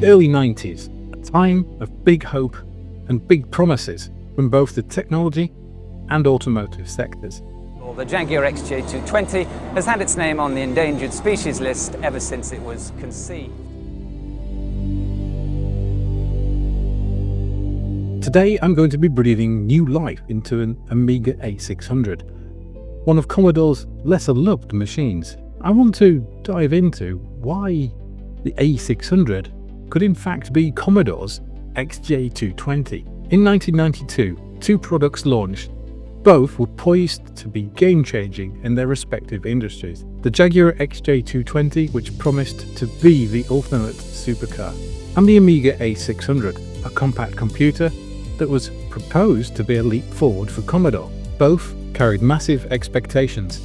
early 90s, a time of big hope and big promises from both the technology and automotive sectors. The Jaguar XJ220 has had its name on the endangered species list ever since it was conceived. Today I'm going to be breathing new life into an Amiga A600, one of Commodore's lesser loved machines. I want to dive into why the A600 could in fact be Commodore's XJ220. In 1992, two products launched. Both were poised to be game-changing in their respective industries. The Jaguar XJ220, which promised to be the ultimate supercar, and the Amiga A600, a compact computer that was proposed to be a leap forward for Commodore. Both carried massive expectations,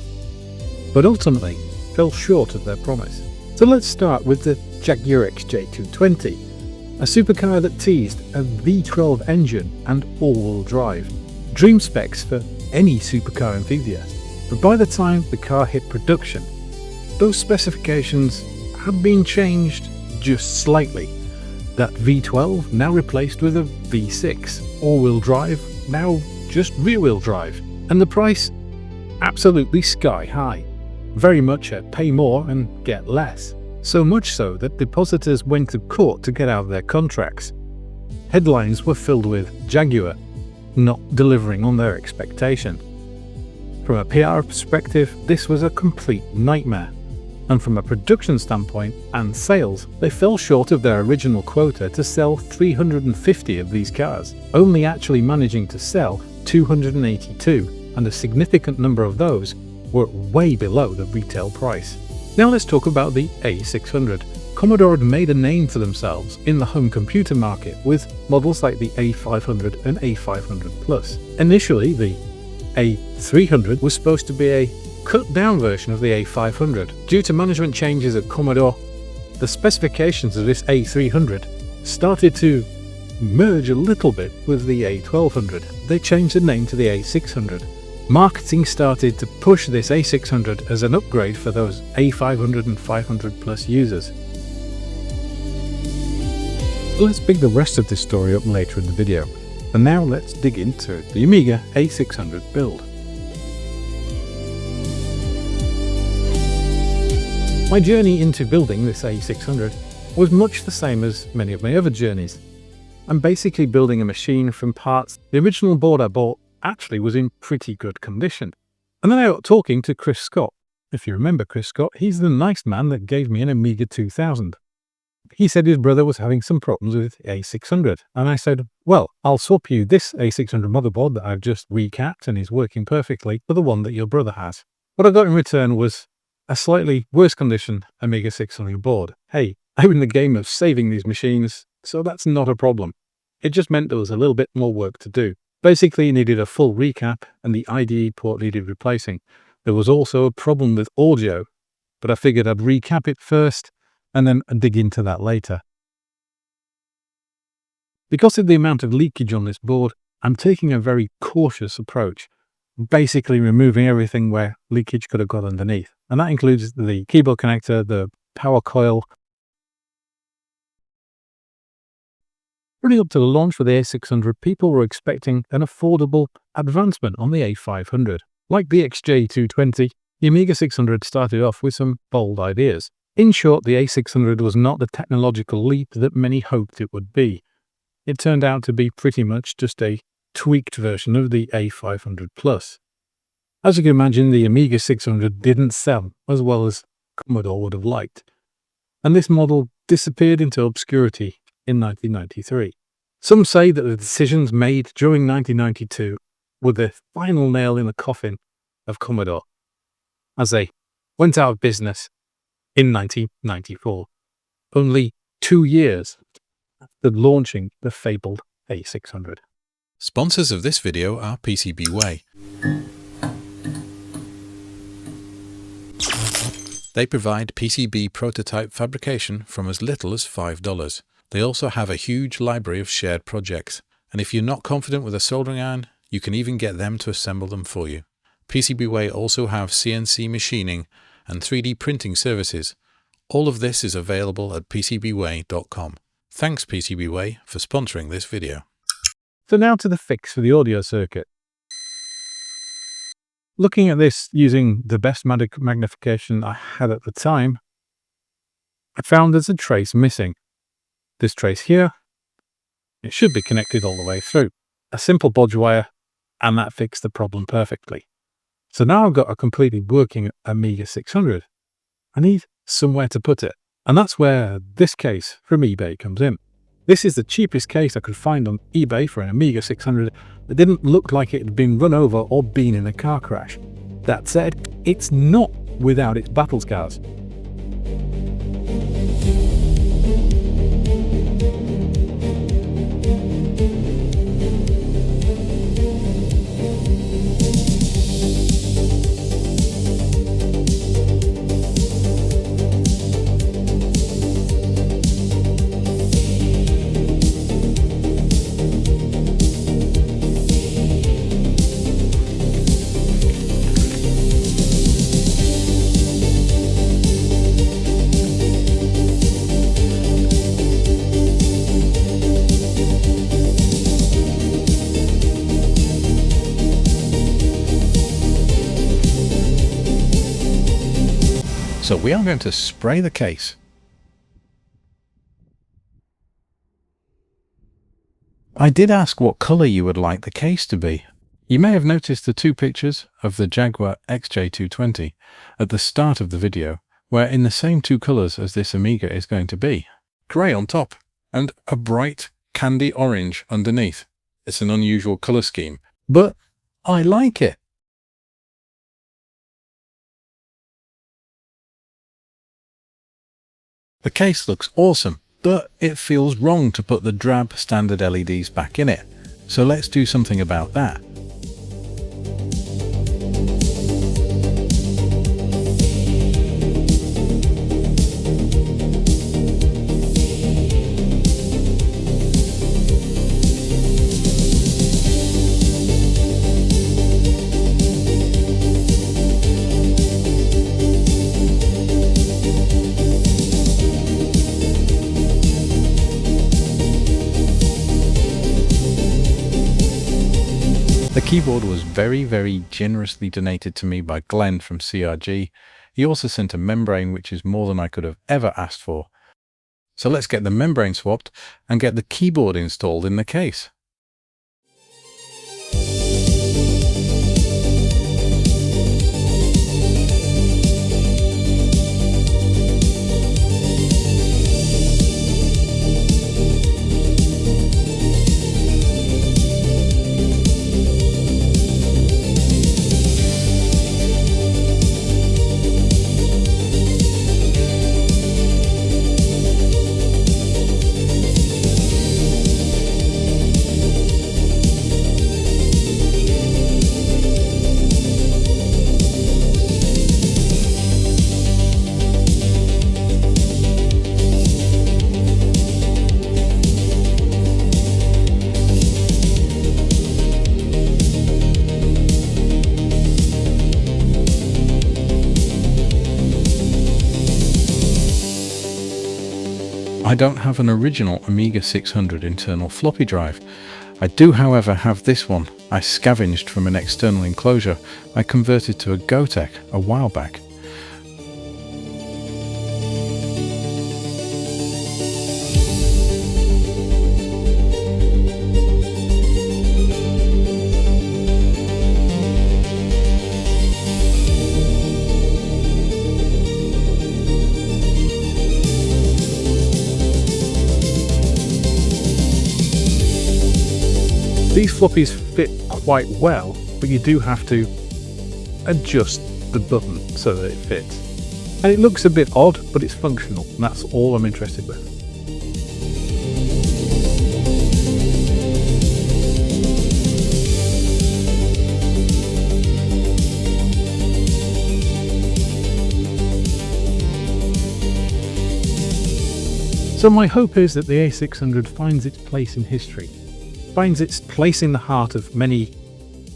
but ultimately fell short of their promise. So let's start with the Jaguar XJ220, a supercar that teased a V12 engine and all-wheel drive. Dream specs for any supercar enthusiast. But by the time the car hit production, those specifications had been changed just slightly. That V12 now replaced with a V6, all-wheel drive now just rear-wheel drive, and the price absolutely sky high. Very much a pay more and get less. So much so that depositors went to court to get out of their contracts. Headlines were filled with Jaguar not delivering on their expectation. From a PR perspective, this was a complete nightmare. And from a production standpoint and sales, they fell short of their original quota to sell 350 of these cars, only actually managing to sell 282, and a significant number of those were way below the retail price. Now let's talk about the A600. Commodore had made a name for themselves in the home computer market with models like the A500 and A500 Plus. Initially, the A300 was supposed to be a cut-down version of the A500. Due to management changes at Commodore, the specifications of this A300 started to merge a little bit with the A1200. They changed the name to the A600. Marketing started to push this A600 as an upgrade for those A500 and 500 Plus users. Let's pick the rest of this story up later in the video. And now let's dig into the Amiga A600 build. My journey into building this A600 was much the same as many of my other journeys. I'm basically building a machine from parts. The original board I bought actually was in pretty good condition. And then I got talking to Chris Scott. If you remember Chris Scott, he's the nice man that gave me an Amiga 2000. He said his brother was having some problems with A600, and I said, well, I'll swap you this A600 motherboard that I've just recapped and is working perfectly for the one that your brother has. What I got in return was a slightly worse condition Amiga 600 board. Hey, I'm in the game of saving these machines, so that's not a problem. It just meant there was a little bit more work to do. Basically, it needed a full recap and the IDE port needed replacing. There was also a problem with audio, but I figured I'd recap it first and then dig into that later. Because of the amount of leakage on this board, I'm taking a very cautious approach, basically removing everything where leakage could have got underneath. And that includes the keyboard connector, the power coil. Running up to the launch for the A600, people were expecting an affordable advancement on the A500. Like the XJ220, the Amiga 600 started off with some bold ideas. In short, the A600 was not the technological leap that many hoped it would be. It turned out to be pretty much just a tweaked version of the A500 Plus. As you can imagine, the Amiga 600 didn't sell as well as Commodore would have liked, and this model disappeared into obscurity in 1993. Some say that the decisions made during 1992 were the final nail in the coffin of Commodore, as they went out of business in 1994, only 2 years after launching the fabled A600. Sponsors of this video are PCBWay. They provide PCB prototype fabrication from as little as $5. They also have a huge library of shared projects, and if you're not confident with a soldering iron, you can even get them to assemble them for you. PCBWay also have CNC machining and 3D printing services. All of this is available at PCBWay.com. Thanks PCBWay for sponsoring this video. So now to the fix for the audio circuit. Looking at this using the best magnification I had at the time, I found there's a trace missing. This trace here, it should be connected all the way through. A simple bodge wire, and that fixed the problem perfectly. So now I've got a completely working Amiga 600. I need somewhere to put it, and that's where this case from eBay comes in. This is the cheapest case I could find on eBay for an Amiga 600 that didn't look like it had been run over or been in a car crash. That said, it's not without its battle scars. So we are going to spray the case. I did ask what colour you would like the case to be. You may have noticed the two pictures of the Jaguar XJ220 at the start of the video, where in the same two colours as this Amiga is going to be. Grey on top and a bright candy orange underneath. It's an unusual colour scheme, but I like it. The case looks awesome, but it feels wrong to put the drab standard LEDs back in it. So let's do something about that. The keyboard was very generously donated to me by Glenn from CRG. He also sent a membrane, which is more than I could have ever asked for. So let's get the membrane swapped and get the keyboard installed in the case. I don't have an original Amiga 600 internal floppy drive. I do, however, have this one I scavenged from an external enclosure I converted to a Gotek a while back. These floppies fit quite well, but you do have to adjust the button so that it fits. And it looks a bit odd, but it's functional, and that's all I'm interested with. So my hope is that the A600 finds its place in history, finds its place in the heart of many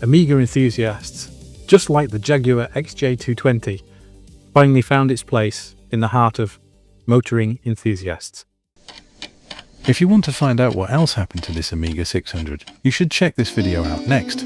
Amiga enthusiasts, just like the Jaguar XJ220 finally found its place in the heart of motoring enthusiasts. If you want to find out what else happened to this Amiga 600, you should check this video out next.